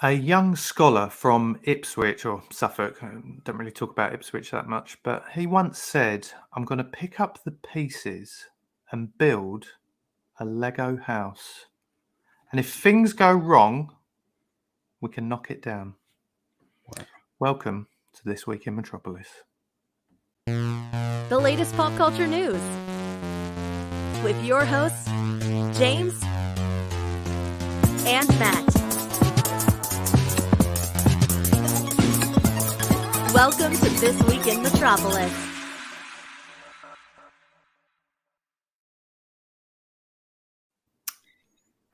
A young scholar from Ipswich or Suffolk, don't really talk about Ipswich that much, but he once said, I'm going to pick up the pieces and build a Lego house. And if things go wrong, we can knock it down. Wow. Welcome to This Week in Metropolis. The latest pop culture news with your hosts, James and Matt. Welcome to This Week in Metropolis.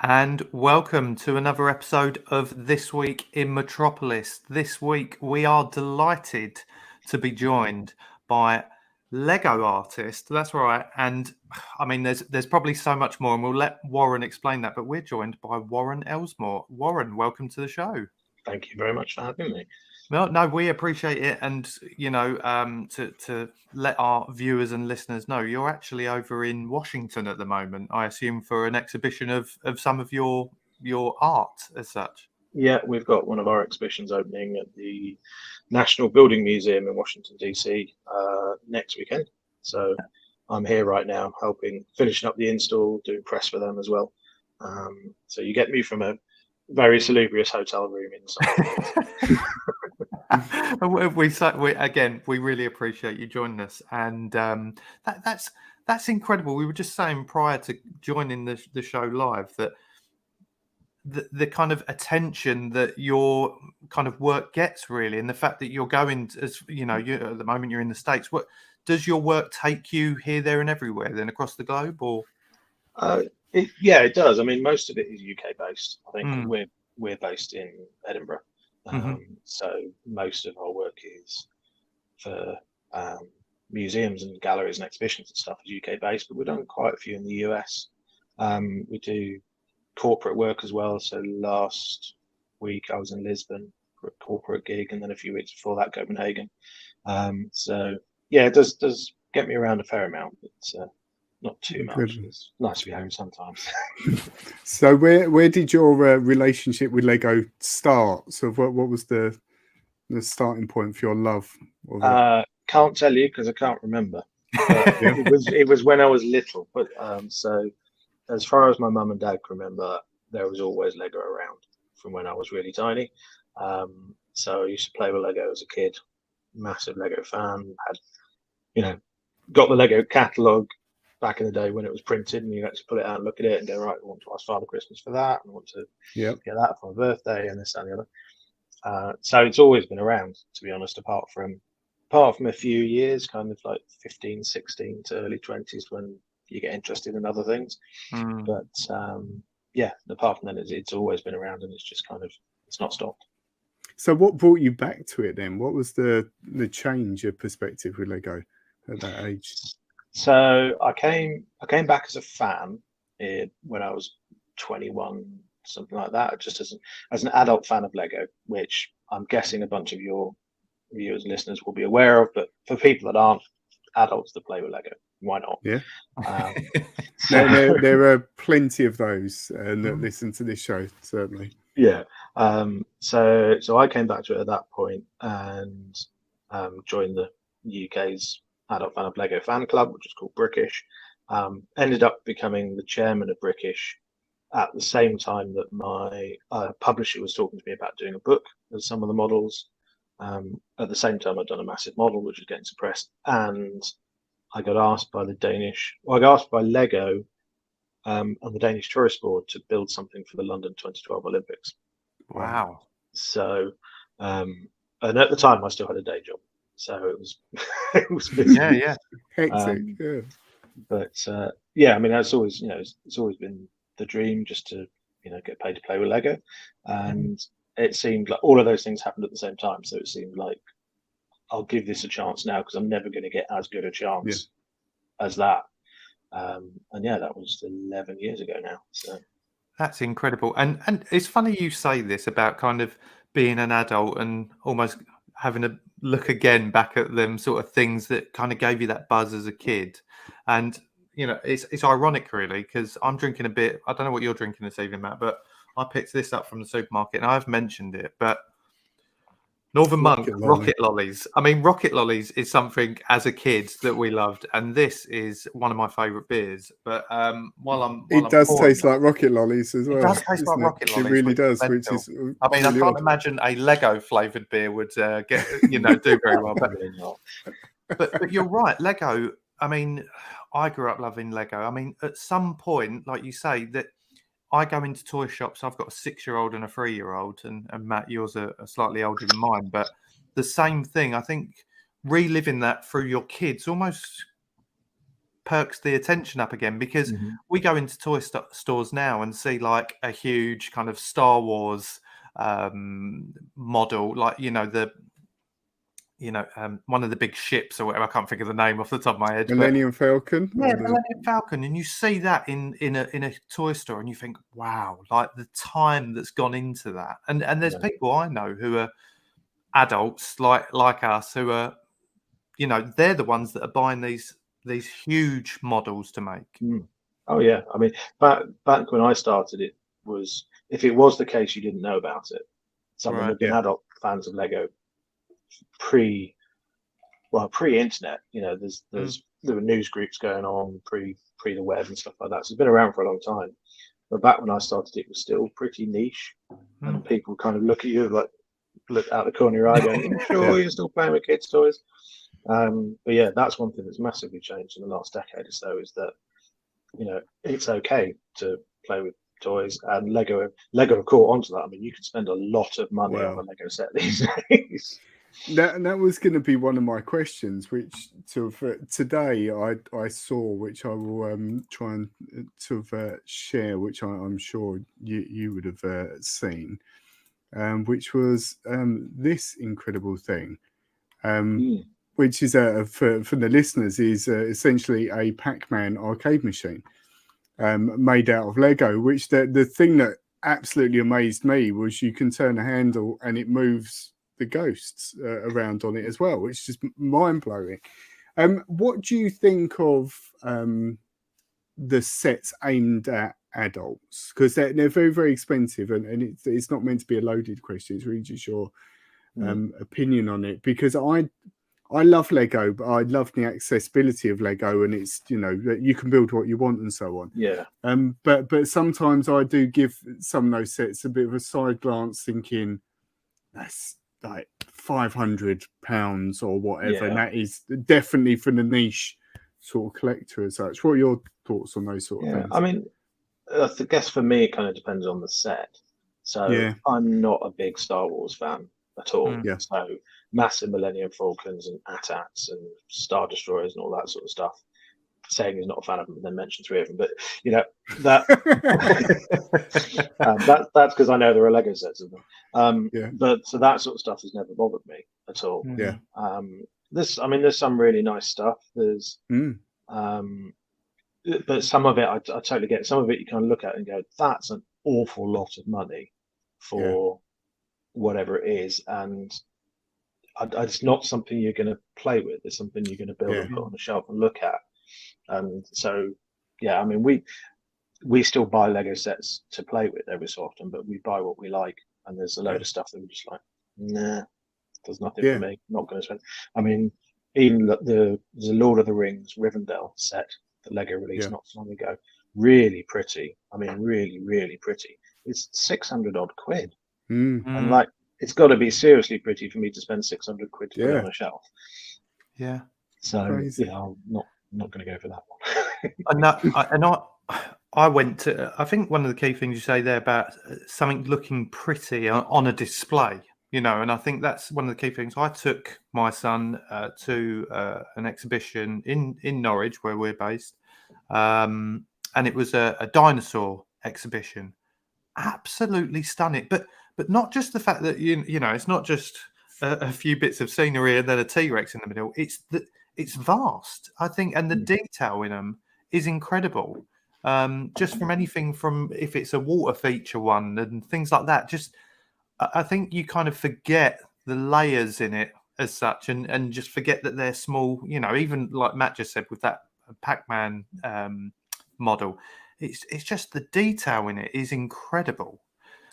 And welcome to another episode of This Week in Metropolis. This week we are delighted to be joined by Lego artist. That's right. And I mean, there's probably so much more, and we'll let Warren explain that. But we're joined by Warren Elsmore. Warren, welcome to the show. Thank you very much for having me. No, we appreciate it, and to let our viewers and listeners know, you're actually over in Washington at the moment, I assume, for an exhibition of some of your art as such. Yeah, we've got one of our exhibitions opening at the National Building Museum in Washington, D.C. Next weekend. So I'm here right now finishing up the install, doing press for them as well. So you get me from a very salubrious hotel room inside. we really appreciate you joining us, and that's incredible. We were just saying prior to joining the show live that the kind of attention that your kind of work gets, really, and the fact that you're going, as you know, you at the moment you're in the States. What does your work take you here, there, and everywhere? Then across the globe, or? It does. I mean, most of it is UK based. I think we're based in Edinburgh. So most of our work is for museums and galleries and exhibitions and stuff is UK based, but we've done quite a few in the US. We do corporate work as well. So last week I was in Lisbon for a corporate gig, and then a few weeks before that, Copenhagen. So yeah, it does get me around a fair amount, but not too much. It's nice to be home sometimes. So where did your relationship with Lego start? So what was the starting point for your love? Can't tell you because I can't remember. It was when I was little. But so as far as my mum and dad can remember, there was always Lego around from when I was really tiny. So I used to play with Lego as a kid. Massive Lego fan. Got the Lego catalogue back in the day when it was printed, and you had to pull it out and look at it and go, right, I want to ask Father Christmas for that, and I want to get that for my birthday, and this, that, and the other. So it's always been around, to be honest, apart from a few years, kind of like 15, 16 to early 20s when you get interested in other things. But apart from that, it's always been around, and it's just kind of, it's not stopped. So what brought you back to it then? What was the change of perspective with Lego at that age? So I came back as a fan when I was 21, something like that, just as an adult fan of Lego, which I'm guessing a bunch of your viewers and listeners will be aware of. But for people that aren't adults that play with Lego, why not? Yeah. There are plenty of those that listen to this show, certainly. Yeah. So I came back to it at that point and joined the UK's adult fan of Lego fan club, which is called Brickish. Ended up becoming the chairman of Brickish at the same time that my publisher was talking to me about doing a book of some of the models. At the same time, I'd done a massive model, which was getting suppressed, and I got asked by Lego and the Danish Tourist Board to build something for the London 2012 Olympics. Wow. So, and at the time, I still had a day job. So it was busy. Yeah. Hectic. But I mean, it's always been the dream just to get paid to play with Lego, and it seemed like all of those things happened at the same time. So it seemed like I'll give this a chance now because I'm never going to get as good a chance as that. And that was 11 years ago now. So that's incredible, and it's funny you say this about kind of being an adult and almost having a look again back at them sort of things that kind of gave you that buzz as a kid. And it's ironic really, because I'm drinking a bit. I don't know what you're drinking this evening, Matt, but I picked this up from the supermarket, and I've mentioned it, but Northern Monk Rocket Lollies. I mean, Rocket Lollies is something as a kid that we loved, and this is one of my favourite beers. But it does taste like Rocket Lollies as well. It does taste like Rocket Lollies. It really does, which is. I mean, I can't imagine a Lego flavoured beer would get do very well. But you're right, Lego. I mean, I grew up loving Lego. I mean, at some point, like you say, that I go into toy shops. I've got a 6-year-old and a 3-year-old, and Matt, yours are slightly older than mine. But the same thing, I think, reliving that through your kids almost perks the attention up again, because we go into toy stores now and see like a huge kind of Star Wars model, like one of the big ships or whatever. I can't think of the name off the top of my head. Millennium Falcon. Yeah, Millennium Falcon, and you see that in a toy store, and you think, wow, like the time that's gone into that. And there's people I know who are adults like us who are, they're the ones that are buying these huge models to make. Oh yeah, I mean, back when I started, it was, if it was the case you didn't know about it, someone had been adult fans of Lego pre-internet. There were news groups going on pre the web and stuff like that. So it's been around for a long time. But back when I started, it was still pretty niche, and people kind of look at you like, look out the corner of your eye, going, "Sure, you're still playing with kids' toys." But yeah, that's one thing that's massively changed in the last decade or so, is that it's okay to play with toys, and Lego have caught onto that. I mean, you can spend a lot of money on a Lego set these days. That was going to be one of my questions, which today I saw, which I will try and share, which I'm sure you would have seen, which was this incredible thing, which is for the listeners, is essentially a Pac-Man arcade machine made out of Lego. Which the thing that absolutely amazed me was you can turn a handle and it moves the ghosts around on it as well, which is just mind-blowing. What do you think of the sets aimed at adults? Because they're very, very expensive, and it's not meant to be a loaded question. It's really just your opinion on it, because I love Lego, but I love the accessibility of Lego, and it's you can build what you want and so on. Yeah. But sometimes I do give some of those sets a bit of a side glance, thinking that's like £500 or whatever, and that is definitely for the niche sort of collector as such. What are your thoughts on those sort of things? I mean, I guess for me it kind of depends on the set. So I'm not a big Star Wars fan at all. So massive Millennium Falcons and AT-ATs and Star Destroyers and all that sort of stuff. Saying he's not a fan of them and then mention 3 of them, but that that's because I know there are Lego sets of them. But so that sort of stuff has never bothered me at all. There's some really nice stuff. There's but some of it I totally get. Some of it you kind of look at and go, that's an awful lot of money for whatever it is, and it's not something you're going to play with. It's something you're going to build and put on the shelf and look at. And so, I mean, we still buy Lego sets to play with every so often, but we buy what we like. And there's a load of stuff that we're just like, nah, there's nothing for me. Not going to spend. I mean, even there's a Lord of the Rings Rivendell set that Lego released not so long ago. Really pretty. I mean, really, really pretty. It's 600 odd quid. And like, it's got to be seriously pretty for me to spend 600 quid to put it on a shelf. Yeah. So, I'm not going to go for that one. I went to, I think one of the key things you say there about something looking pretty on a display, and I think that's one of the key things. I took my son to an exhibition in Norwich, where we're based, and it was a dinosaur exhibition. Absolutely stunning, but not just the fact that it's not just a few bits of scenery and then a T-Rex in the middle. It's vast, I think, and the detail in them is incredible. Just from anything from if it's a water feature one and things like that. Just, I think you kind of forget the layers in it as such, and just forget that they're small. Even like Matt just said with that Pac-Man model. It's just the detail in it is incredible.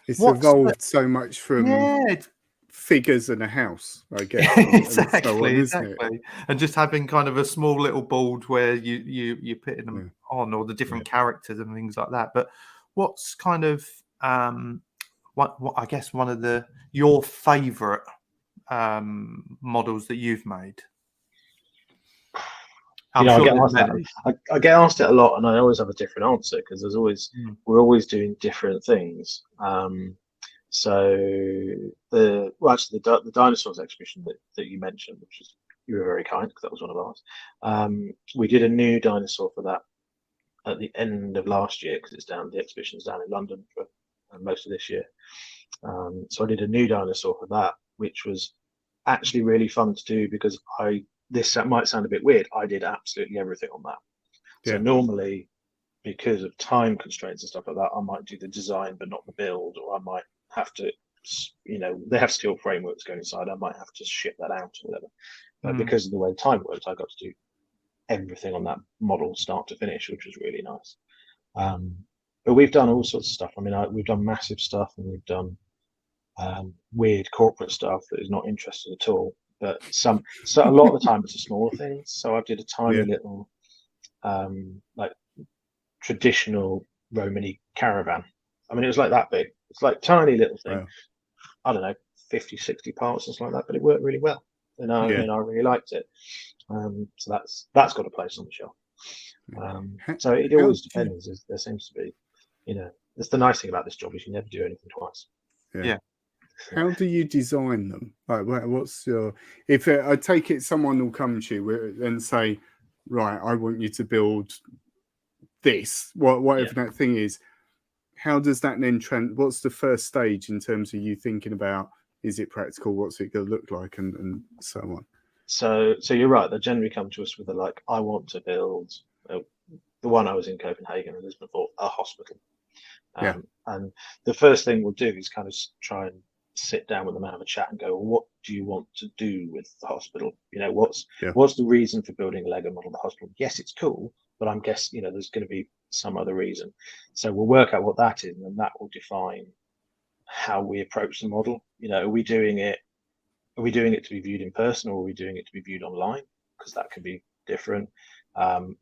It's What's evolved so much from it's figures and a house, I guess, and so on, isn't it? exactly. And just having kind of a small little board where you're putting them on, or the different characters and things like that. But what's kind of what I guess one of your favourite models that you've made? I get asked it a lot, and I always have a different answer because we're always doing different things. So the dinosaurs exhibition that you mentioned, which is, you were very kind because that was one of ours. We did a new dinosaur for that at the end of last year because the exhibition's down in London for most of this year. So I did a new dinosaur for that, which was actually really fun to do because this might sound a bit weird. I did absolutely everything on that. So normally, because of time constraints and stuff like that, I might do the design but not the build, or I might have to, they have steel frameworks going inside. I might have to ship that out or whatever. But because of the way time works, I got to do everything on that model, start to finish, which was really nice. But we've done all sorts of stuff. I mean, we've done massive stuff, and we've done weird corporate stuff that is not interesting at all. But so a lot of the time it's the smaller things. So I did a tiny little like traditional Romany caravan. I mean, it was like that big. It's like tiny little thing. Wow. I don't know, 50, 60 parts, something like that. But it worked really well, and I really liked it. So that's got a place on the shelf. So it always depends. There seems to be, it's the nice thing about this job is you never do anything twice. Yeah. How do you design them? Like, what's your? If I take it, someone will come to you and say, "Right, I want you to build this." Whatever that thing is. How does that then what's the first stage in terms of you thinking about? Is it practical? What's it going to look like, and so on? So you're right. They generally come to us with I want to build. The one I was in Copenhagen and Lisbon for a hospital. And the first thing we'll do is kind of try and sit down with them and have a chat and go, well, what do you want to do with the hospital? What's the reason for building a Lego model of the hospital? Yes, it's cool, but I'm guessing, there's going to be some other reason. So we'll work out what that is, and then that will define how we approach the model. Are we doing it to be viewed in person, or are we doing it to be viewed online? Because that can be different.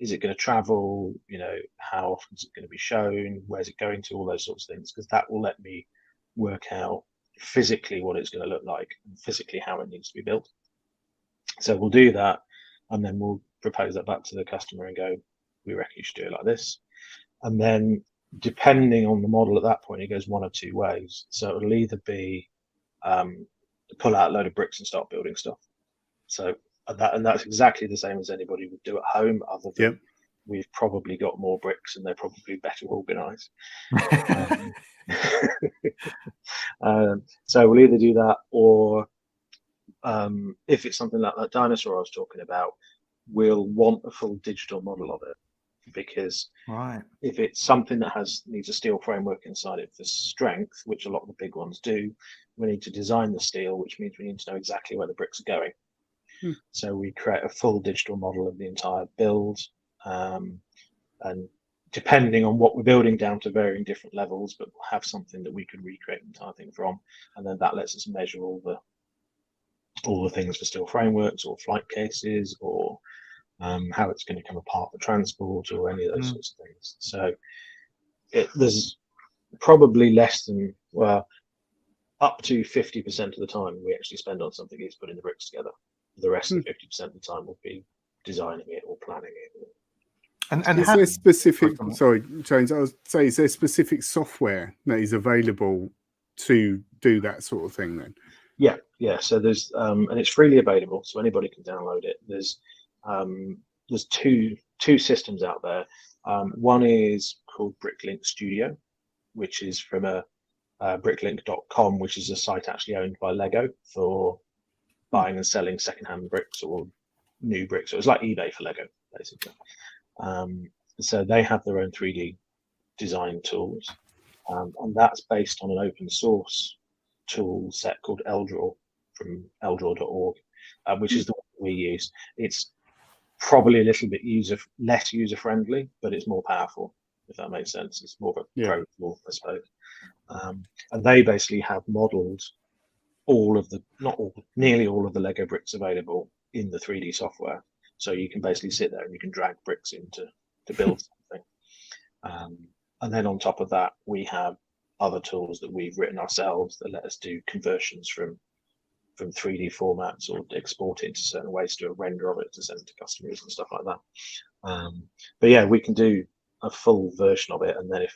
Is it going to travel? How often is it going to be shown? Where's it going to? All those sorts of things, because that will let me work out physically what it's going to look like and physically how it needs to be built. So we'll do that, and then we'll propose that back to the customer and go, we reckon you should do it like this. And then depending on the model at that point, it goes one of two ways. So it'll either be pull out a load of bricks and start building stuff. So that's exactly the same as anybody would do at home, other than we've probably got more bricks and they're probably better organized. So we'll either do that, or if it's something like that dinosaur I was talking about, we'll want a full digital model of it, because if it's something that needs a steel framework inside it for strength, which a lot of the big ones do, we need to design the steel, which means we need to know exactly where the bricks are going. So we create a full digital model of the entire build, and depending on what we're building, down to varying different levels, but we'll have something that we can recreate the entire thing from, and then that lets us measure all the things for steel frameworks or flight cases, or how it's going to come apart for transport, or any of those sorts of things. So there's probably less than, up to 50% of the time we actually spend on something is putting the bricks together. The rest of 50% of the time will be designing it or planning it. And is there specific? Sorry, James. I was saying, is there specific software that is available to do that sort of thing? Then. Yeah. So there's and it's freely available, so anybody can download it. There's two systems out there. One is called Bricklink Studio, which is from bricklink.com, which is a site actually owned by Lego for buying and selling secondhand bricks or new bricks. So it's like eBay for Lego, basically. So they have their own 3D design tools, and that's based on an open source tool set called Eldraw from eldraw.org, which is the one we use. probably a little bit less user friendly, but it's more powerful, if that makes sense. It's more of a pro tool, I suppose. And they basically have modelled nearly all of the Lego bricks available in the 3D software. So you can basically sit there and you can drag bricks in to build something. And then on top of that, we have other tools that we've written ourselves that let us do conversions from 3D formats or export it into certain ways, to a render of it to send to customers and stuff like that. But yeah, we can do a full version of it, and then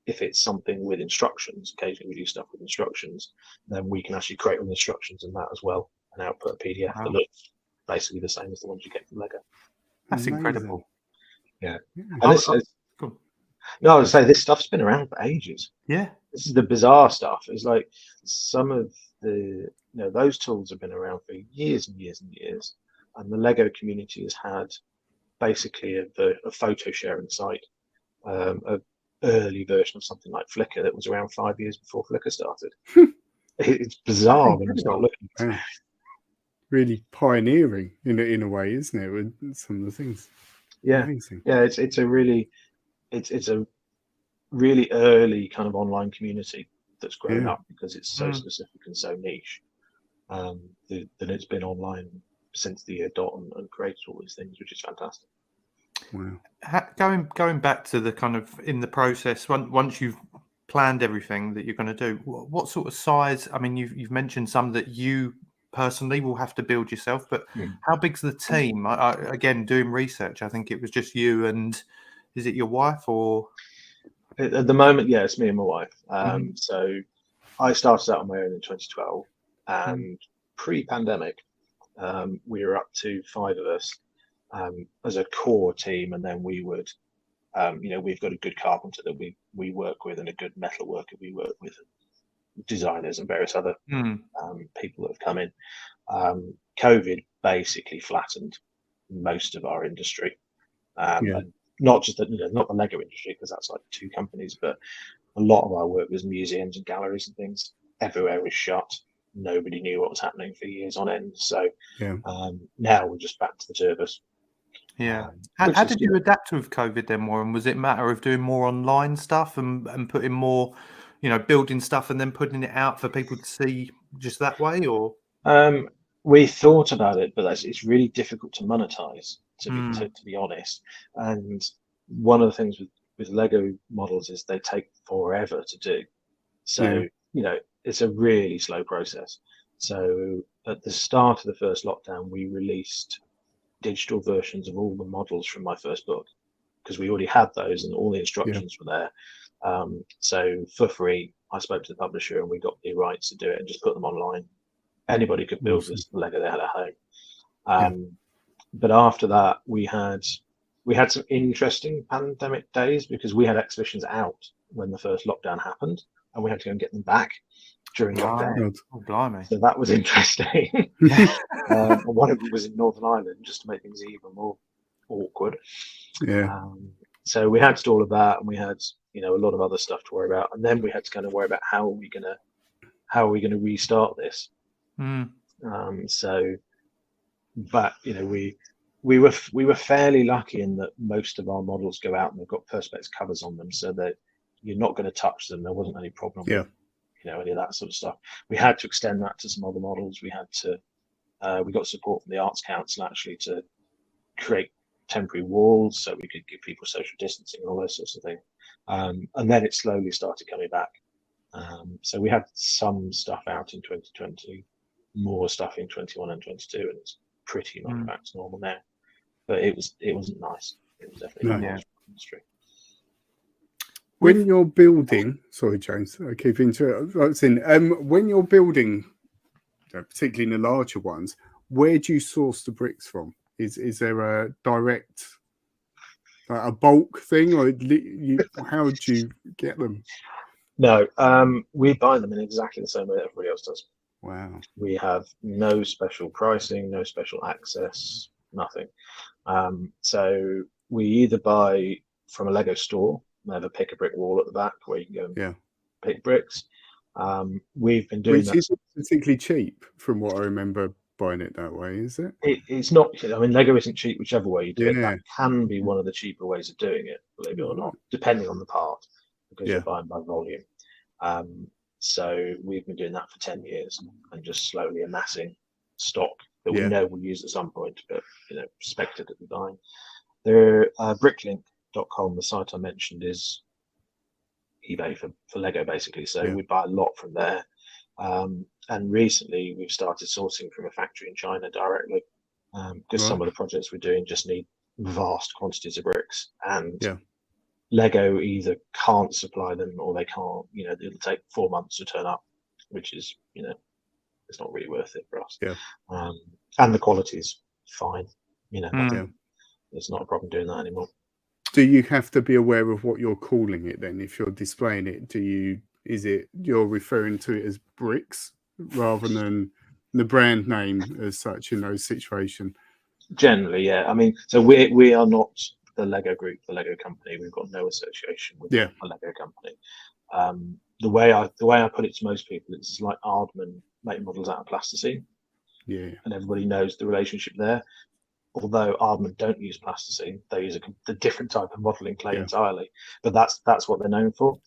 if it's something with instructions, occasionally we do stuff with instructions, then we can actually create all the instructions in that as well and output a PDF that looks basically the same as the ones you get from Lego. That's Amazing. incredible. Yeah. Cool. No, I would say this stuff's been around for ages. Yeah. This is the bizarre stuff. It's like some of those tools have been around for years and years and years. And the Lego community has had basically a photo sharing site, an early version of something like Flickr that was around 5 years before Flickr started. It's bizarre when you start looking at it. Really pioneering in a way, isn't it? With some of the things. Yeah. Amazing. Yeah, it's a really early kind of online community that's grown up because it's so specific and so niche. That it's been online since the year dot and created all these things, which is fantastic. Wow. Going back to the kind of in the process, once you've planned everything that you're going to do, what sort of size? I mean, you've mentioned some that you personally will have to build yourself, but how big's the team? Again, doing research, I think it was just you and is it your wife or? At the moment, yeah, it's me and my wife. So I started out on my own in 2012, and pre-pandemic, we were up to 5 of us as a core team, and then we would, we've got a good carpenter that we work with, and a good metal worker we work with, designers and various other people that have come in. COVID basically flattened most of our industry, and not just not the Lego industry, because that's like 2 companies, but a lot of our work was museums and galleries and things. Everywhere was shut. Nobody knew what was happening for years on end. So now we're just back to the 2 of us. Yeah. How did you adapt with COVID then, Warren? Was it a matter of doing more online stuff and putting more, building stuff and then putting it out for people to see just that way, or? We thought about it, but it's really difficult to monetize, to be honest. And one of the things with Lego models is they take forever to do. So, it's a really slow process. So at the start of the first lockdown, we released digital versions of all the models from my first book, because we already had those and all the instructions were there. So for free, I spoke to the publisher and we got the rights to do it and just put them online. Anybody could build this Lego they had at home. But after that, we had some interesting pandemic days, because we had exhibitions out when the first lockdown happened, and we had to go and get them back during lockdown. Oh, blimey. So that was interesting. And one of them was in Northern Ireland, just to make things even more awkward. So we had to do all of that, and we had a lot of other stuff to worry about, and then we had to kind of worry about how are we going to restart this. But we were fairly lucky in that most of our models go out and they've got perspex covers on them, so that you're not going to touch them. There wasn't any problem with any of that sort of stuff. We had to extend that to some other models. We got support from the Arts Council actually to create temporary walls so we could give people social distancing and all those sorts of things. And then it slowly started coming back. So we had some stuff out in 2020, more stuff in 21 and 22, and it's pretty much back to normal now. But it wasn't nice. It was definitely not nice for the industry. When you're building, sorry, James, I keep interrupting. When you're building, particularly in the larger ones, where do you source the bricks from? Is there a direct, a bulk thing, or how do you get them? No, we buy them in exactly the same way that everybody else does. Wow. We have no special pricing, no special access, nothing. So we either buy from a Lego store. They have a pick a brick wall at the back where you can go and pick bricks. We've been doing that. Which is particularly cheap, from what I remember buying it that way, is it? It's not. I mean, Lego isn't cheap whichever way you do it. Yeah. That can be one of the cheaper ways of doing it, believe it or not, depending on the part, because you're buying by volume. So we've been doing that for 10 years and just slowly amassing stock that we know we'll use at some point, but speculatively buying. The bricklink.com, the site I mentioned, is eBay for Lego basically. So we buy a lot from there. And recently we've started sourcing from a factory in China directly, because some of the projects we're doing just need vast quantities of bricks, and Lego either can't supply them or they can't. It'll take 4 months to turn up, which is it's not really worth it for us. And the quality is fine. It's not a problem doing that anymore. Do you have to be aware of what you're calling it then? If you're displaying it, is it you're referring to it as bricks rather than the brand name as such in those situations? Generally, yeah. I mean, so we are not the Lego group, the Lego company. We've got no association with a Lego company. The way I put it to most people, it's like Aardman make models out of plasticine. And everybody knows the relationship there. Although Aardman don't use plasticine, they use a different type of modeling clay entirely. But that's what they're known for.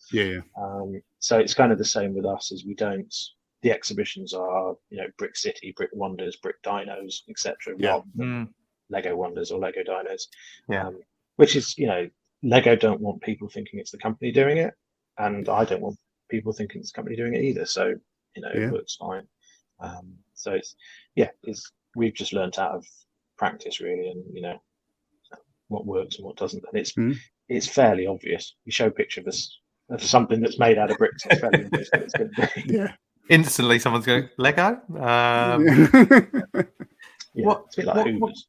So it's kind of the same with us, as we don't. The exhibitions are, Brick City, Brick Wonders, Brick Dinos, etc. Rather than Lego Wonders or Lego Dinos. Which is, Lego don't want people thinking it's the company doing it, and I don't want people thinking it's the company doing it either. So it works fine. So we've just learnt out of practice really, and what works and what doesn't, and it's fairly obvious. You show a picture of something that's made out of bricks, it's fairly obvious what it's going to be. Instantly someone's going, Lego? It's a bit like Hoovers.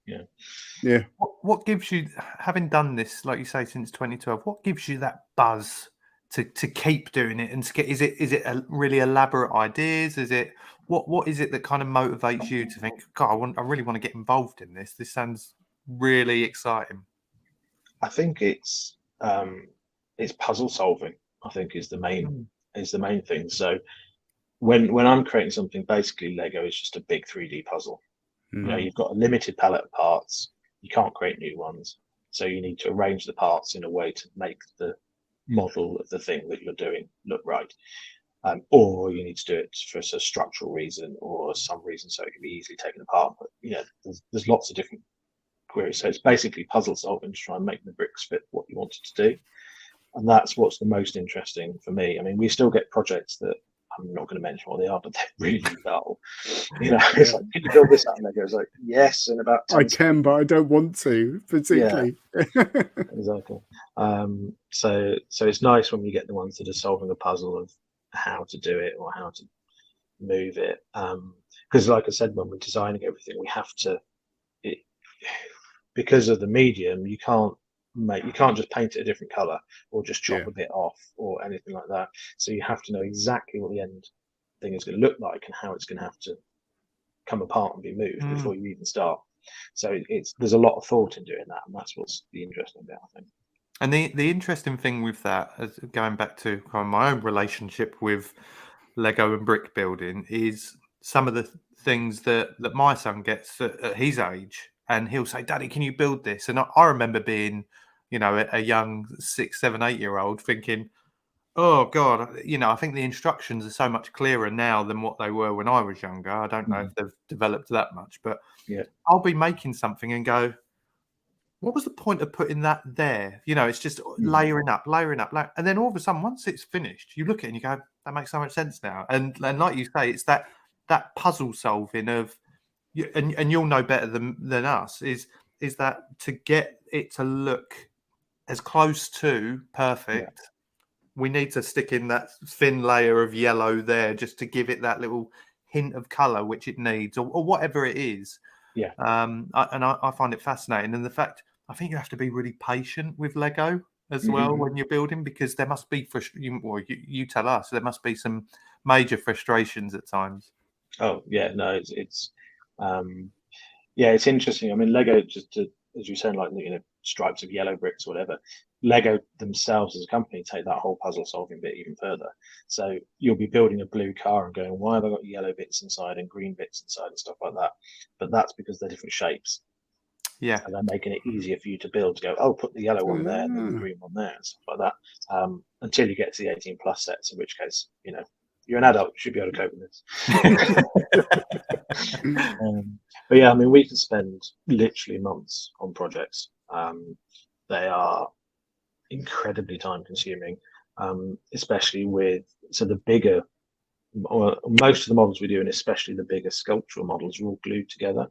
What gives you, having done this, like you say, since 2012, what gives you that buzz to keep doing it? And is it really elaborate ideas? Is it what is it that kind of motivates you to think, God, I really want to get involved in this? This sounds really exciting. I think it's puzzle solving. I think is the main thing. So when I'm creating something, basically Lego is just a big 3D puzzle. You've got a limited palette of parts. You can't create new ones, so you need to arrange the parts in a way to make the model of the thing that you're doing look right. Or you need to do it for a structural reason or some reason so it can be easily taken apart. But there's lots of different queries. So it's basically puzzle solving to try and make the bricks fit what you want it to do. And that's what's the most interesting for me. I mean, we still get projects that I'm not going to mention what they are, but they're really dull. It's like, can you build this out? And Lego is like, yes, in about 10 seconds. Can, but I don't want to, particularly. Exactly. So it's nice when we get the ones that are solving a puzzle of how to do it or how to move it. Because like I said, when we're designing everything, we have to, because of the medium, you can't just paint it a different color or just chop a bit off or anything like that. So you have to know exactly what the end thing is going to look like and how it's going to have to come apart and be moved before you even start. So there's a lot of thought in doing that, and that's what's the interesting bit, I think. And the interesting thing with that, going back to kind of my own relationship with Lego and brick building, is some of the things that my son gets at his age. And he'll say, Daddy, can you build this? And I remember being, a young 6, 7, 8-year-old thinking, oh, God, I think the instructions are so much clearer now than what they were when I was younger. I don't know if they've developed that much, but I'll be making something and go, what was the point of putting that there? It's just layering up. And then all of a sudden, once it's finished, you look at it and you go, that makes so much sense now. And like you say, it's that puzzle solving of, and you'll know better than us, is that to get it to look as close to perfect, we need to stick in that thin layer of yellow there just to give it that little hint of color which it needs, or whatever it is. I find it fascinating, and the fact, I think you have to be really patient with Lego as well when you're building, because there must be you tell us, there must be some major frustrations at times. Oh yeah, no, it's interesting. I mean, Lego, just to, as you said, like stripes of yellow bricks or whatever. Lego themselves as a company take that whole puzzle solving bit even further. So you'll be building a blue car and going, why have I got yellow bits inside and green bits inside and stuff like that? But that's because they're different shapes. Yeah. And they're making it easier for you to build, to go, oh, put the yellow one there and then the green one there and stuff like that. Until you get to the 18 plus sets, in which case, you're an adult, you should be able to cope with this. But yeah, I mean, we can spend literally months on projects. They are incredibly time consuming, especially the bigger, or most of the models we do, and especially the bigger sculptural models, are all glued together.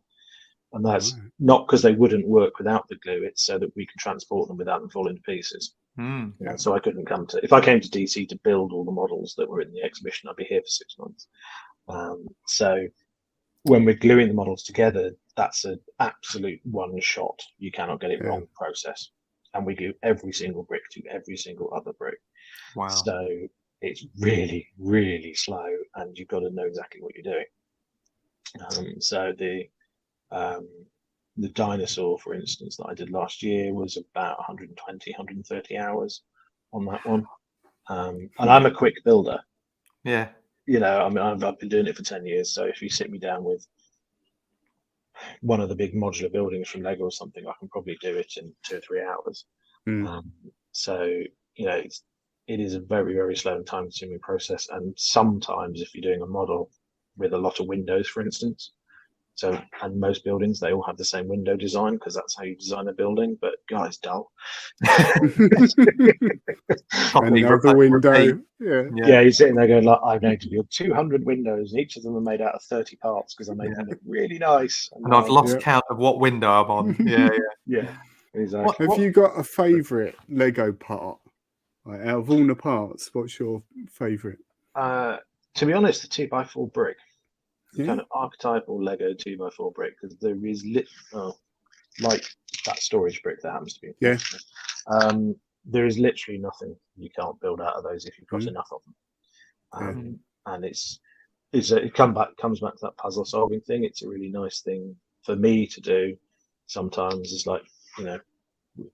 And that's not because they wouldn't work without the glue, it's so that we can transport them without them falling to pieces. So I couldn't if I came to DC to build all the models that were in the exhibition, I'd be here for 6 months. So when we're gluing the models together, that's an absolute one shot. You cannot get it wrong process. And we glue every single brick to every single other brick. Wow. So it's really, really slow, and you've got to know exactly what you're doing. So the dinosaur, for instance, that I did last year was about 120, 130 hours on that one. And I'm a quick builder. Yeah. I mean, I've been doing it for 10 years. So if you sit me down with one of the big modular buildings from Lego or something, I can probably do it in 2 or 3 hours. So, it is a very, very slow and time consuming process. And sometimes if you're doing a model with a lot of windows, for instance, and most buildings, they all have the same window design because that's how you design a building. But guys, dull. Another window. Yeah, you're sitting there going, like, I need to build 200 windows, and each of them are made out of 30 parts because I made them look really nice. And I've lost count of what window I'm on. Yeah, exactly. Have you got a favourite Lego part? Like, out of all the parts, what's your favourite? To be honest, the 2x4 brick. Kind of archetypal Lego 2x4 brick, because there is like that storage brick that happens to be. There is literally nothing you can't build out of those if you've got enough of them. And it comes back to that puzzle solving thing. It's a really nice thing for me to do. Sometimes it's like,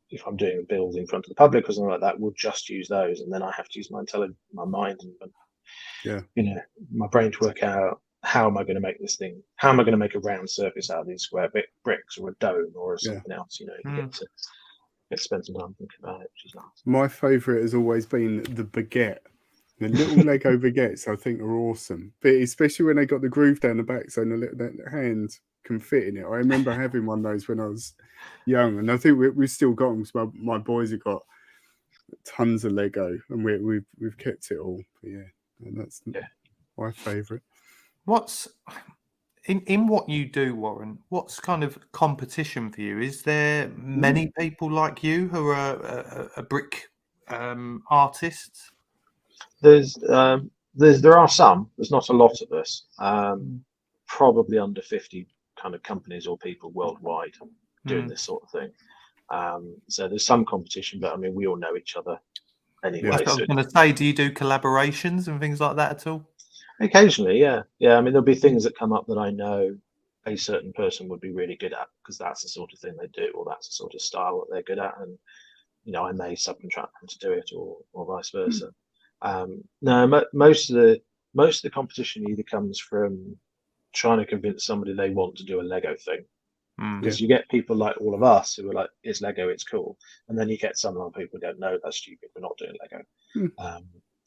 if I'm doing a build in front of the public or something like that, we'll just use those, and then I have to use my mind and my brain to work out, how am I going to make this thing? How am I going to make a round surface out of these square bricks, or a dome, or something else? You get to spend some time thinking about it, which is nice. My favourite has always been the baguette. The little Lego baguettes, I think, are awesome. But especially when they got the groove down the back, so the hand can fit in it. I remember having one of those when I was young, and I think we've still got them because my boys have got tons of Lego, and we've kept it all. But and that's my favourite. What's in what you do, Warren? What's kind of competition for you? Is there many people like you who are a brick artists? There are some. There's not a lot of us. Probably under 50 kind of companies or people worldwide doing this sort of thing. So there's some competition, but I mean, we all know each other anyway. I was going to say, do you do collaborations and things like that at all? Occasionally, yeah. I mean, there'll be things that come up that I know a certain person would be really good at, because that's the sort of thing they do, or that's the sort of style that they're good at, and I may subcontract them to do it, or vice versa. No, most of the competition either comes from trying to convince somebody they want to do a Lego thing, because you get people like all of us who are like, it's Lego, it's cool, and then you get some other people who go, no, that's stupid, we're not doing Lego.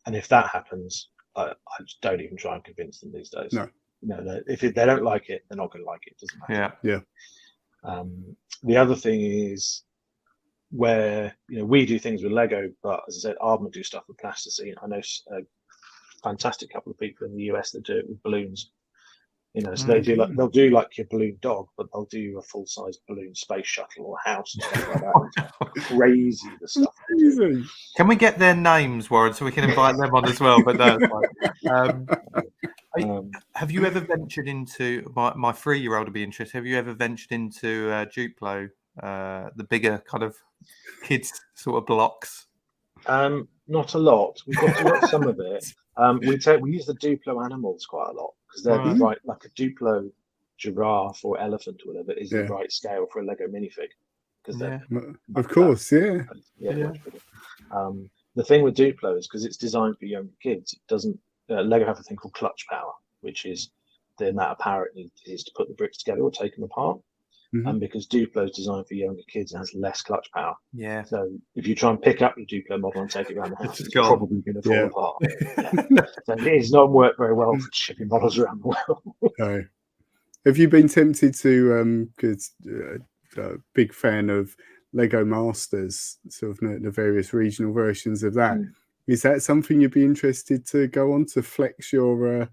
And if that happens, I just don't even try and convince them these days. No, if they don't like it, they're not going to like it. It doesn't matter. The other thing is where we do things with Lego, but as I said, Aardman do stuff with plasticine. I know a fantastic couple of people in the US that do it with balloons. So they'll do like your balloon dog, but they'll do a full-size balloon space shuttle or house and stuff like that. Crazy the stuff. Can we get their names, Warren, so we can invite them on as well? But no, have you ever ventured into my 3-year-old would be interested? Have you ever ventured into Duplo, the bigger kind of kids sort of blocks? Not a lot. We've got some of it. We use the Duplo animals quite a lot, because they're right, like a Duplo giraffe or elephant or whatever is the right scale for a Lego minifig, because Yeah. Of course, yeah. much bigger. The thing with Duplo is because it's designed for younger kids, it doesn't. Lego have a thing called clutch power, which is the amount of power it needs to put the bricks together or take them apart. Mhm. And because Duplo is designed for younger kids, it has less clutch power. Yeah. So if you try and pick up your Duplo model and take it around the house, it's gone. probably going to fall Yeah. apart. Yeah. So it's not worked very well for shipping models around the world. No. Have you been tempted to? Because big fan of Lego Masters, sort of the various regional versions of that. Is that something you'd be interested to go on to flex your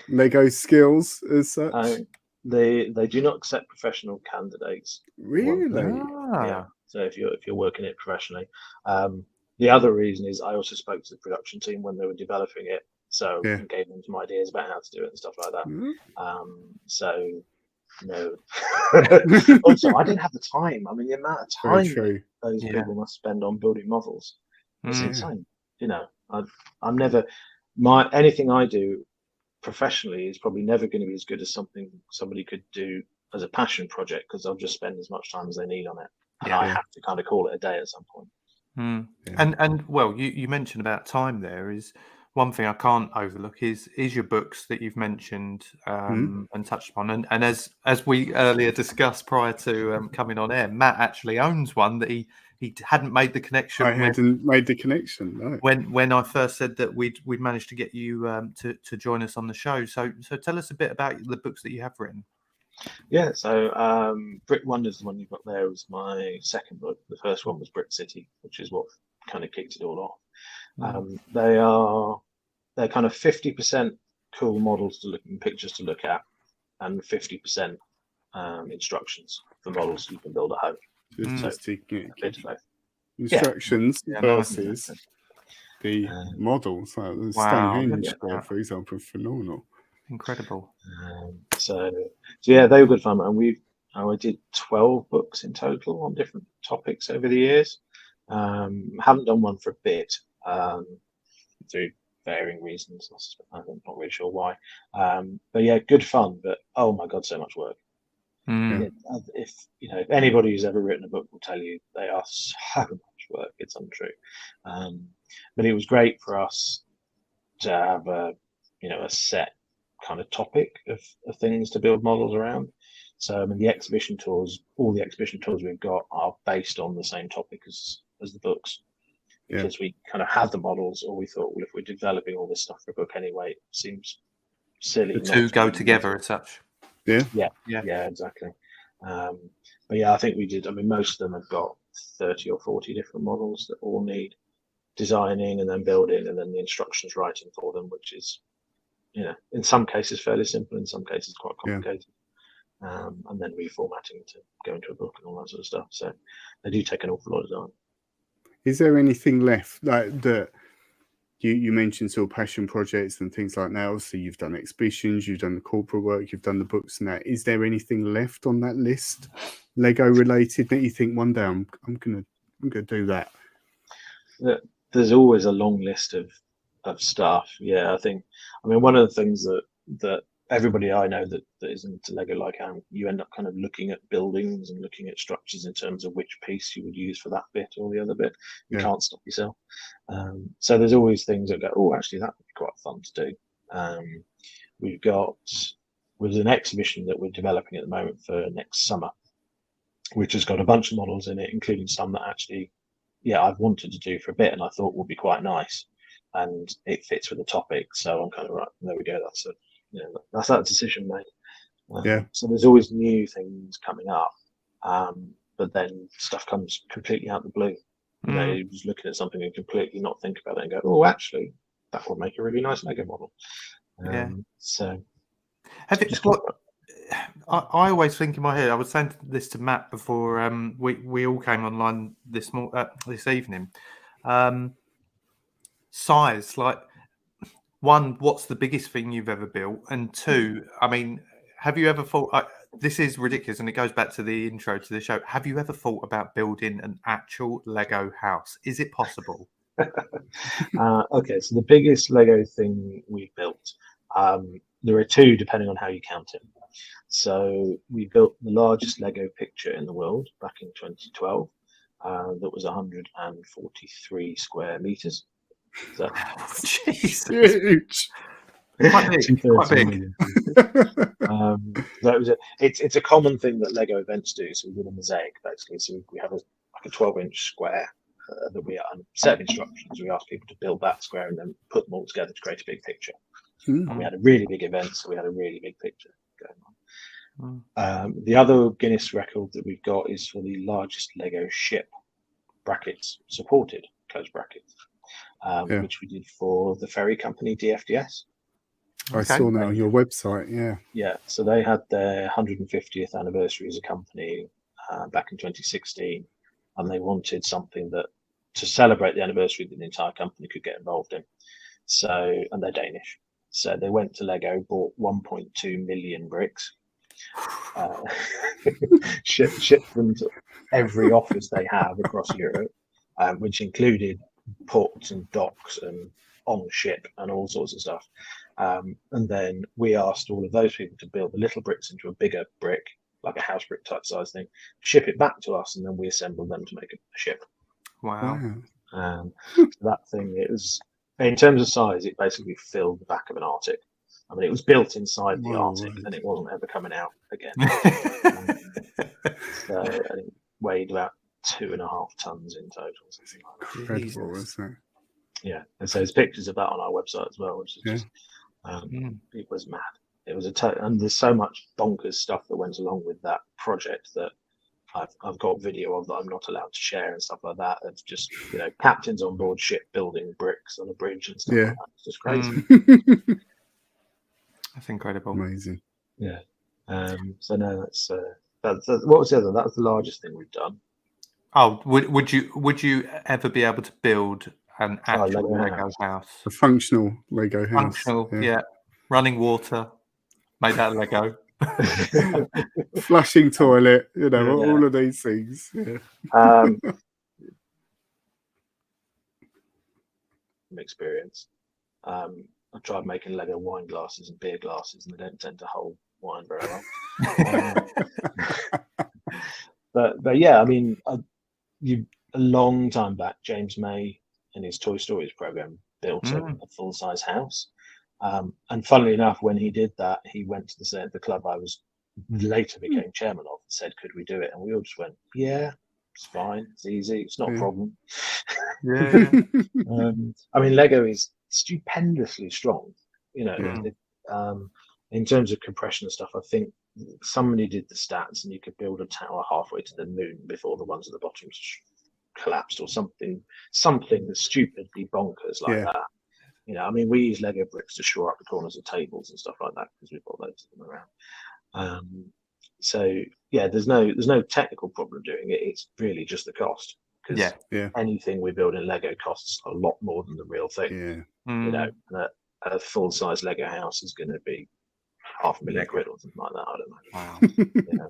Lego skills as such? They do not accept professional candidates. Really? Yeah. So if you're working it professionally, the other reason is I also spoke to the production team when they were developing it, so Yeah. and gave them some ideas about how to do it and stuff like that. So no. Also, I didn't have the time. I mean, the amount of Very time true. those people must spend on building models, it's Mm. insane. You know, I'm never anything I do professionally is probably never going to be as good as something somebody could do as a passion project because they'll just spend as much time as they need on it, and I have to kind of call it a day at some point. Yeah. And well, you mentioned about time. There is one thing I can't overlook is your books that you've mentioned and touched upon, and as we earlier discussed prior to coming on air, Matt actually owns one that he hadn't made the connection. I hadn't made the connection. No. When I first said that we'd managed to get you to join us on the show. So tell us a bit about the books that you have written. Yeah, so Brick Wonders, the one you've got there, was my second book. The first one was Brick City, which is what kind of kicked it all off. They're kind of 50% cool models to look and pictures to look at, and 50% instructions for models you can build at home. Just to get instructions versus the models. Like the Stonehenge square, for example, phenomenal. Incredible. So yeah, they were good fun, and I did 12 books in total on different topics over the years. Haven't done one for a bit through varying reasons. I'm not really sure why. But yeah, good fun. But oh my god, so much work. If anybody who's ever written a book will tell you they are so much work. It's untrue. But it was great for us to have a set kind of topic of things to build models around. So I mean, all the exhibition tours we've got are based on the same topic as the books, because we kind of have the models, or we thought, well, if we're developing all this stuff for a book anyway, it seems silly. The two go together as such. Yeah, exactly. But yeah, I think we did. I mean, most of them have got 30 or 40 different models that all need designing and then building, and then the instructions writing for them, which is, in some cases fairly simple, in some cases quite complicated. And then reformatting to go into a book and all that sort of stuff. So they do take an awful lot of time. Is there anything left like that? You mentioned sort of passion projects and things like that. Obviously, you've done exhibitions, you've done the corporate work, you've done the books and that. Is there anything left on that list, Lego related, that you think one day I'm gonna do that? There's always a long list of stuff. Yeah, I mean, one of the things that everybody I know that is into Lego like you end up kind of looking at buildings and looking at structures in terms of which piece you would use for that bit or the other bit. You can't stop yourself. So there's always things that go, oh, actually that would be quite fun to do. There's an exhibition that we're developing at the moment for next summer, which has got a bunch of models in it, including some that actually, I've wanted to do for a bit and I thought would be quite nice, and it fits with the topic. So I'm kind of right, there we go. That's that decision made. So there's always new things coming up, but then stuff comes completely out of the blue. You're just looking at something and completely not think about it and go, oh, actually, that would make a really nice Lego model. So have it, I always think in my head, I was saying this to Matt before we all came online this evening. Size, like, one, what's the biggest thing you've ever built? And two, I mean, have you ever thought, this is ridiculous, and it goes back to the intro to the show, have you ever thought about building an actual Lego house? Is it possible? Okay, so the biggest Lego thing we built, there are two depending on how you count it. So we built the largest Lego picture in the world back in 2012. That was 143 square meters. So Jesus. Huge. Quite big. Quite 230 big. million pieces. That was it's a common thing that Lego events do. So we did a mosaic basically. So we have like a 12-inch square that we on a set of instructions. We ask people to build that square and then put them all together to create a big picture. And we had a really big event, so we had a really big picture going on. The other Guinness record that we've got is for the largest Lego ship, brackets supported, close brackets, which we did for the ferry company DFDS. I saw that on your website. Yeah, so they had their 150th anniversary as a company back in 2016, and they wanted something that to celebrate the anniversary that the entire company could get involved in. So, and they're Danish. So they went to Lego, bought 1.2 million bricks, shipped them to every office they have across Europe, which included ports and docks and on ship and all sorts of stuff. And then we asked all of those people to build the little bricks into a bigger brick, like a house brick type size thing, ship it back to us, and then we assembled them to make a ship. Wow. So that thing, it was, in terms of size, it basically filled the back of an Arctic. I mean, it was built inside the Arctic, and it wasn't ever coming out again. So and it weighed about 2.5 tons in total. Something like that. Incredible, isn't it? Yeah, and so there's pictures of that on our website as well, which is just, it was mad. It was and there's so much bonkers stuff that went along with that project that I've got video of that I'm not allowed to share and stuff like that. It's just, you know, captains on board ship building bricks on a bridge and stuff like that. It's just crazy. That's incredible. Amazing. Yeah. So no, that's what was the other? That was the largest thing we've done. Oh, would you ever be able to build an actual Lego house? A functional Lego house. Functional, yeah. Running water, made out of Lego. Flushing toilet, you know, all of these things. Experience. I tried making Lego wine glasses and beer glasses, and they don't tend to hold wine very well. But yeah, I mean, a long time back, James May in his Toy Stories program built a full-size house. And funnily enough, when he did that, he went to the club I was later became chairman of and said, could we do it? And we all just went, yeah, it's fine, it's easy, it's not a problem. I mean, Lego is stupendously strong, you know. In terms of compression and stuff, I think somebody did the stats and you could build a tower halfway to the moon before the ones at the bottom collapsed, or something stupidly bonkers like that. You know, I mean, we use Lego bricks to shore up the corners of tables and stuff like that because we've got loads of them around. So yeah, there's no technical problem doing it. It's really just the cost, because anything we build in Lego costs a lot more than the real thing. You know, and a full size Lego house is going to be £500,000 or something like that. I don't know. Wow.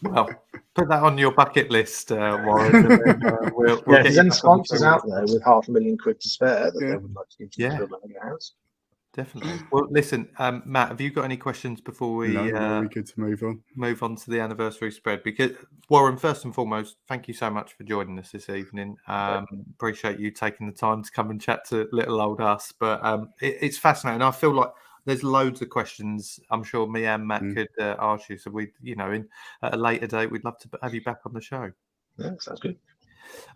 Well, put that on your bucket list, Warren. And then, we'll if there's any sponsors out there with £500,000 to spare that they would like to give to build a house. Definitely. Well, listen, Matt, have you got any questions before we we're good to move on? Move on to the anniversary spread? Because Warren, first and foremost, thank you so much for joining us this evening. Appreciate you taking the time to come and chat to little old us. But it's fascinating. I feel like there's loads of questions I'm sure me and Matt could ask you. So we, you know, at a later date, we'd love to have you back on the show. Yeah, sounds good.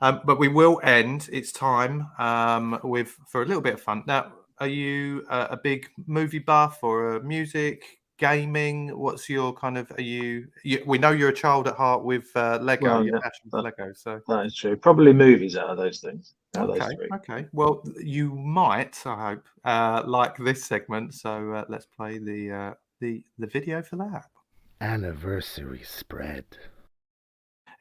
But we will end. It's time for a little bit of fun. Now, are you a big movie buff or music, gaming? What's your kind of? We know you're a child at heart with Lego. Well, your passion for Lego. So that is true. Probably movies out of those things. Okay. Well, you might, I hope, like this segment. So let's play the video for that. Anniversary spread.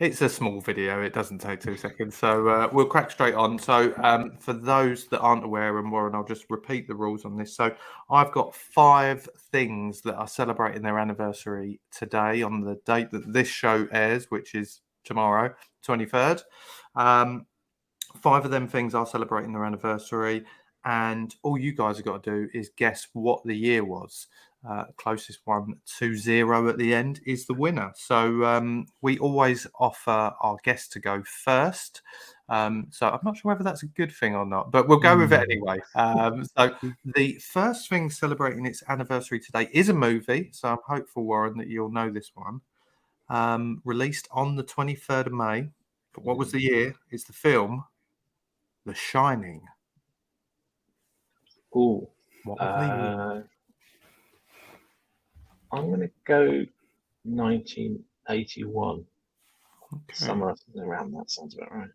It's a small video. It doesn't take 2 seconds. So we'll crack straight on. So for those that aren't aware, and Warren, I'll just repeat the rules on this. So I've got 5 things that are celebrating their anniversary today on the date that this show airs, which is tomorrow, 23rd. 5 of them things are celebrating their anniversary. and all you guys have got to do is guess what the year was. Closest one to 0 at the end is the winner. So we always offer our guests to go first. So I'm not sure whether that's a good thing or not, but we'll go with it anyway. So the first thing celebrating its anniversary today is a movie. So I'm hopeful, Warren, that you'll know this one. Released on the 23rd of May. But what was the year? It's the film The Shining. Ooh. What was the year? I'm going to go 1981. Okay. Somewhere around that sounds about right.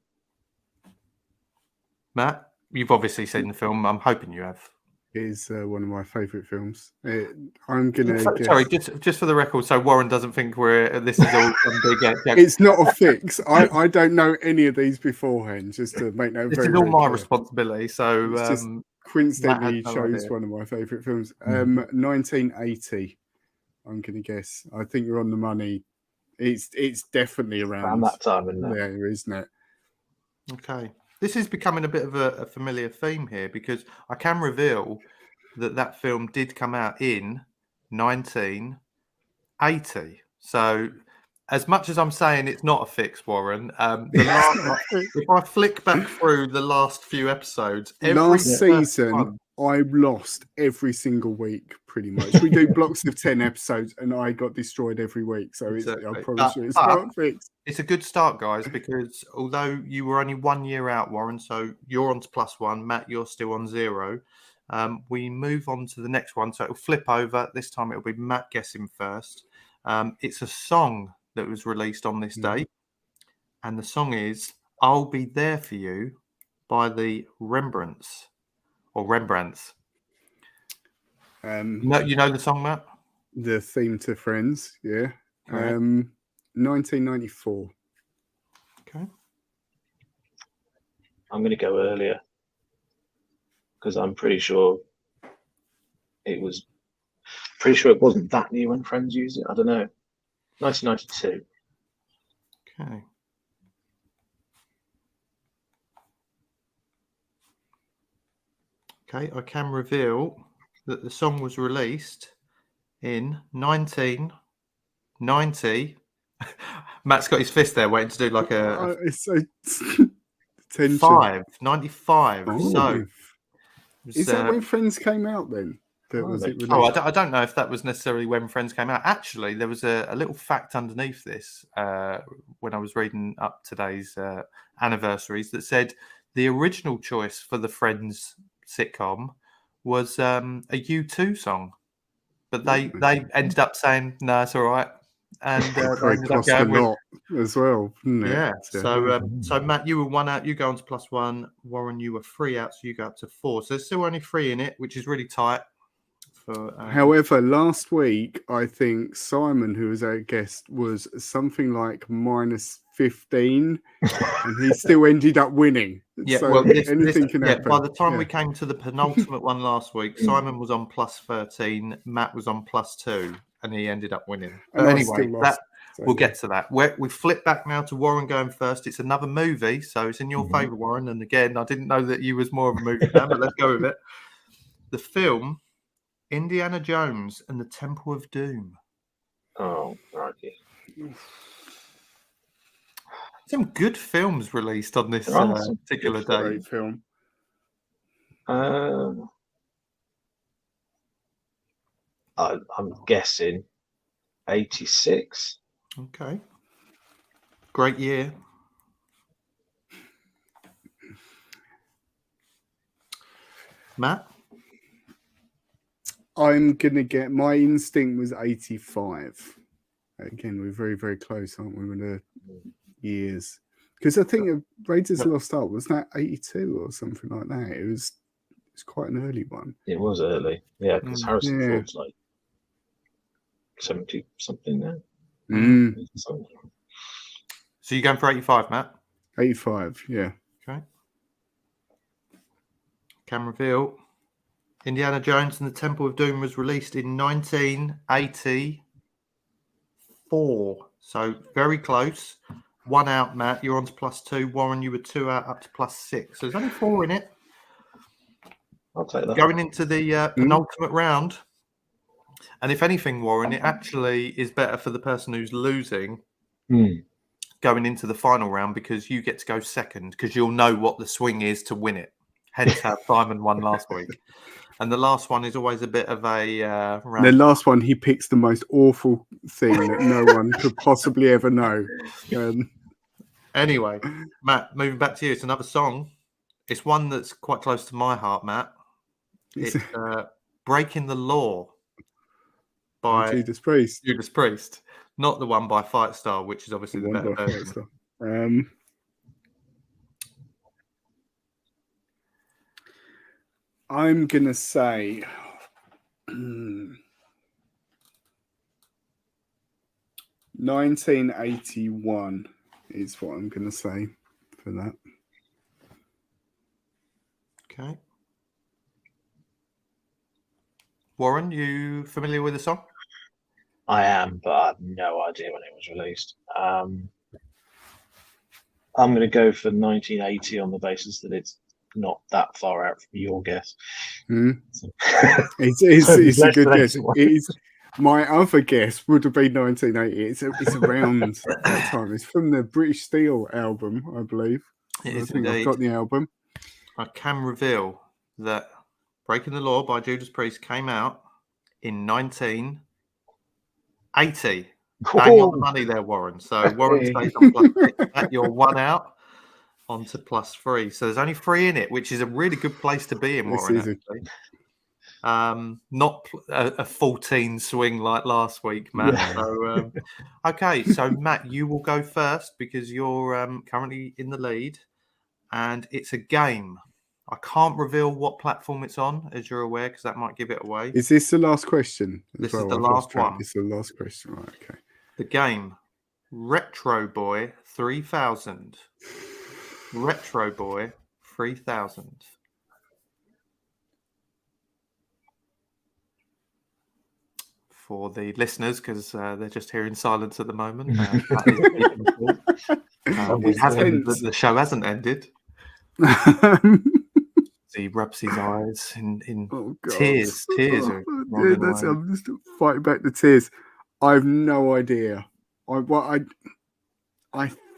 Matt, you've obviously seen the film. I'm hoping you have. It is one of my favourite films. I'm gonna guess. Sorry, just for the record, so Warren doesn't think this is all some big. It's not a fix. I don't know any of these beforehand. Just to make that This very, is all very my clear. responsibility. So It's just coincidentally no chose idea. one of my favourite films. 1980. I'm gonna guess. I think you're on the money. It's definitely Around that time, isn't it? there, isn't it? Okay. This is becoming a bit of a familiar theme here because I can reveal that film did come out in 1980. So, as much as I'm saying it's not a fix, Warren, if I flick back through the last few episodes, Last season, one, I lost every single week, pretty much. We do blocks of 10 episodes, and I got destroyed every week. So Exactly. I promise you, it's not fixed. it's a good start, guys, because although you were only 1 year out, Warren, so you're on to +1, Matt, you're still on 0. We move on to the next one, so it'll flip over. This time it'll be Matt guessing first. It's a song that was released on this day, and the song is "I'll Be There for You" by the Rembrandts. You know the song, Matt? The theme to Friends, yeah. Correct. 1994. Okay. I'm going to go earlier because I'm pretty sure it wasn't that new when Friends used it. I don't know. 1992. Okay. Okay, I can reveal that the song was released in 1990. Matt's got his fist there waiting to do like a It's so tension. 95. Oh. So Is that when Friends came out then? That was it released? I don't know if that was necessarily when Friends came out. Actually, there was a little fact underneath this when I was reading up today's anniversaries that said the original choice for the Friends sitcom was a U2 song, but they ended up saying no, it's all right, and they ended up cost a going with lot as well, didn't it? yeah. So Matt, you were 1 out. You go on to +1. Warren, you were 3 out, so you go up to 4. So there's still only 3 in it, which is really tight. However, last week I think Simon, who was our guest, was something like -15, and he still ended up winning. Yeah, so well, anything can happen. By the time we came to the penultimate one last week, Simon was on +13, Matt was on +2, and he ended up winning. And But I anyway, still lost, we'll get to that. We flip back now to Warren going first. It's another movie, so it's in your favour, Warren. And again, I didn't know that you was more of a movie fan, but let's go with it. The film Indiana Jones and the Temple of Doom. Oh, right. Some good films released on this particular day. Great film. I'm guessing 86. Okay. Great year. Matt? I'm gonna get, my instinct was 85. Again, we're very, very close, aren't we, with the years? Because I think Raiders Lost Ark was that 82 or something like that. It's quite an early one. It was early, yeah, because Harrison Ford's like 70 something now. So you're going for 85, Matt? 85, yeah. Okay. Can reveal Indiana Jones and the Temple of Doom was released in 1984. So very close. 1 out, Matt. You're on to +2. Warren, you were 2 out, up to +6. So there's only 4 in it. I'll take that. Going into the penultimate round, and if anything, Warren, it actually is better for the person who's losing going into the final round because you get to go second because you'll know what the swing is to win it. Hence how Simon won last week. And the last one is always a bit of a round. The last one, he picks the most awful thing that no one could possibly ever know. Anyway, Matt, moving back to you, it's another song. It's one that's quite close to my heart, Matt. It's Breaking the Law by Judas Priest. Judas Priest, not the one by Fightstar, which is obviously the better version. I'm going to say 1981 is what I'm going to say for that. Okay. Warren, you familiar with the song? I am, but I have no idea when it was released. I'm going to go for 1980 on the basis that it's not that far out from your guess. So, it's a good guess. My other guess would have been 1980. It's around that time. It's from the British Steel album, I believe. It is I think indeed. I've got the album. I can reveal that Breaking the Law by Judas Priest came out in 1980. Bang on the money there, Warren. So Warren stays on +6. You're one out onto +3. So there's only 3 in it, which is a really good place to be in, Warren. Actually. Not a 14 swing like last week, Matt. Yeah. So, okay, so Matt, you will go first because you're currently in the lead, and it's a game. I can't reveal what platform it's on, as you're aware, because that might give it away. Is this the last question? This is the last one. It's the last question, right? Okay. The game, Retro Boy 3000. Retro Boy 3000. For the listeners, because they're just hearing silence at the moment. The show hasn't ended. He rubs his eyes in tears. Tears are rolling away. I'm just fighting back the tears. I have no idea. I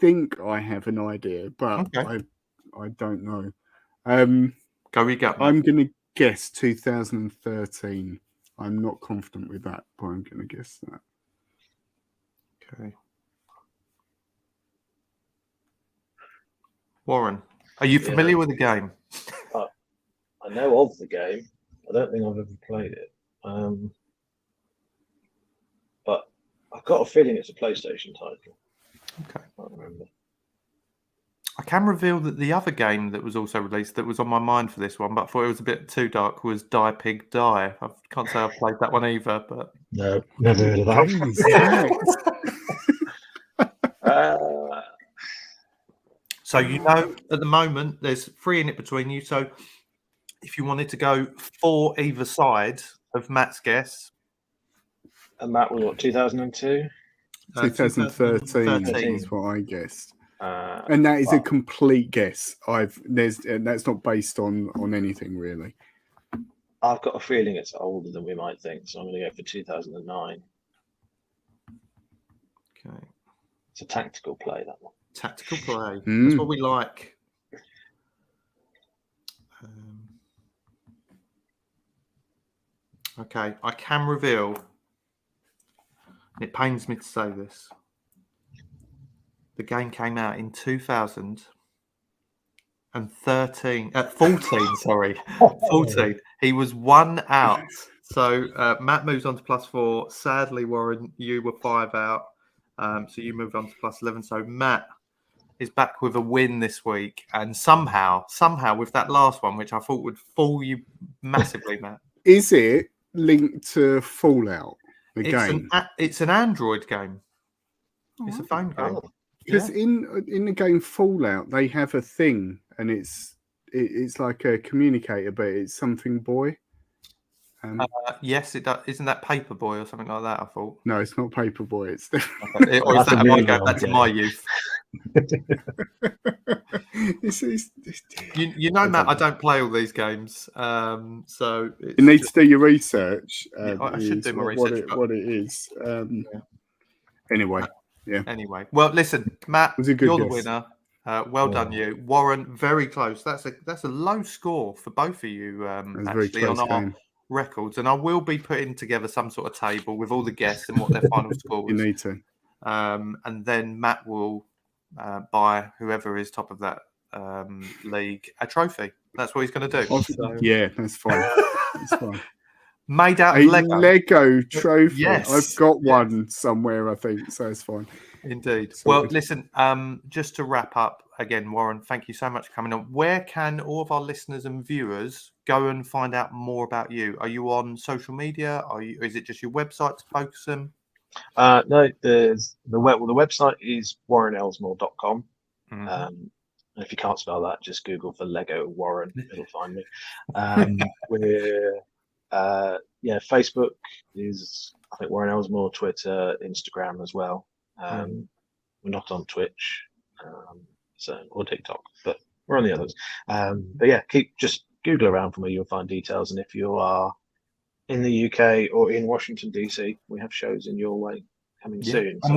think I have an idea, but okay. I don't know. Go with gut. I'm going to guess 2013. I'm not confident with that, but I'm going to guess that. Okay. Warren, are you familiar with the game? I know of the game. I don't think I've ever played it. But I've got a feeling it's a PlayStation title. Okay. I can't remember. I can reveal that the other game that was also released that was on my mind for this one, but I thought it was a bit too dark, was Die Pig Die. I can't say I've played that one either, but... No, never heard of that. So you know, at the moment, there's 3 in it between you. So if you wanted to go 4 either side of Matt's guess... And Matt was what, 2002? 2013 is what I guessed. And that is a complete guess. That's not based on anything really. I've got a feeling it's older than we might think, so I'm going to go for 2009. Okay, it's a tactical play, that one. Tactical play. That's what we like. Okay, I can reveal. It pains me to say this. The game came out in 2013, 14, sorry, 14. He was 1 out. So Matt moves on to +4. Sadly, Warren, you were 5 out. So you moved on to +11. So Matt is back with a win this week. And somehow with that last one, which I thought would fool you massively, Matt. Is it linked to Fallout, the game? It's an Android game. It's a phone game. Because in the game Fallout, they have a thing, and it's like a communicator, but it's something boy. Yes, it does. Isn't that Paperboy or something like that? I thought. No, it's not Paperboy. It's or is that am I going back to my youth? You know, Matt, I don't play all these games, so it's you need to do your research. I should do my research. research. What it is. Anyway, yeah. Anyway, well, listen, Matt, Was a good you're the guess. winner. Well done, you. Warren, very close. That's a low score for both of you, actually, on our records. And I will be putting together some sort of table with all the guests and what their final score was. You need to. And then Matt will buy whoever is top of that league a trophy. That's what he's going to do. So. Yeah, that's fine. That's fine. Made out of Lego trophy. Yes. I've got one somewhere, I think, so it's fine. Indeed. So well, listen, just to wrap up again, Warren, thank you so much for coming on. Where can all of our listeners and viewers go and find out more about you? Are you on social media? Is it just your website to focus them? No, the website is warrenelsmore.com. Mm-hmm. And if you can't spell that, just Google for Lego Warren. It'll find me. We're Facebook is, I think, Warren Elsmore, Twitter, Instagram as well. We're not on Twitch or TikTok, but we're on the others. But yeah, just Google around for me, you'll find details. And if you are in the UK or in Washington DC, we have shows in your way coming soon. And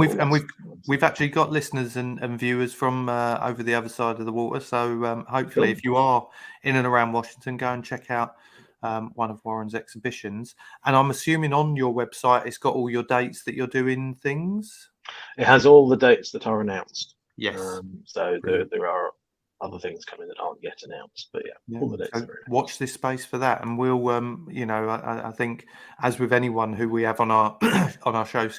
we've actually got listeners and viewers from over the other side of the water. So hopefully, if you are in and around Washington, go and check out one of Warren's exhibitions. And I'm assuming on your website, it's got all your dates that you're doing things. It has all the dates that are announced. Yes. So there are other things coming that aren't yet announced, but all the dates are announced. Watch this space for that, and we'll I think, as with anyone who we have on our on our show,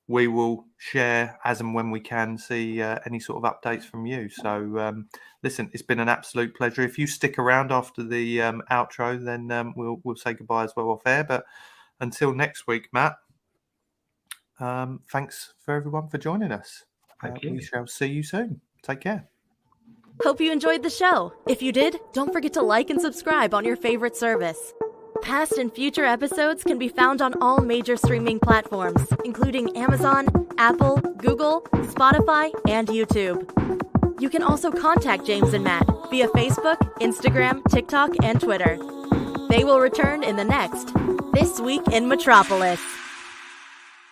we will share as and when we can see any sort of updates from you. So listen, it's been an absolute pleasure. If you stick around after the outro, then we'll say goodbye as well off air. But until next week, Matt, thanks for everyone for joining us. Thank you. We shall see you soon. Take care. Hope you enjoyed the show. If you did, don't forget to like and subscribe on your favorite service. Past and future episodes can be found on all major streaming platforms, including Amazon, Apple, Google, Spotify, and YouTube. You can also contact James and Matt via Facebook, Instagram, TikTok, and Twitter. They will return in the next This Week in Metropolis.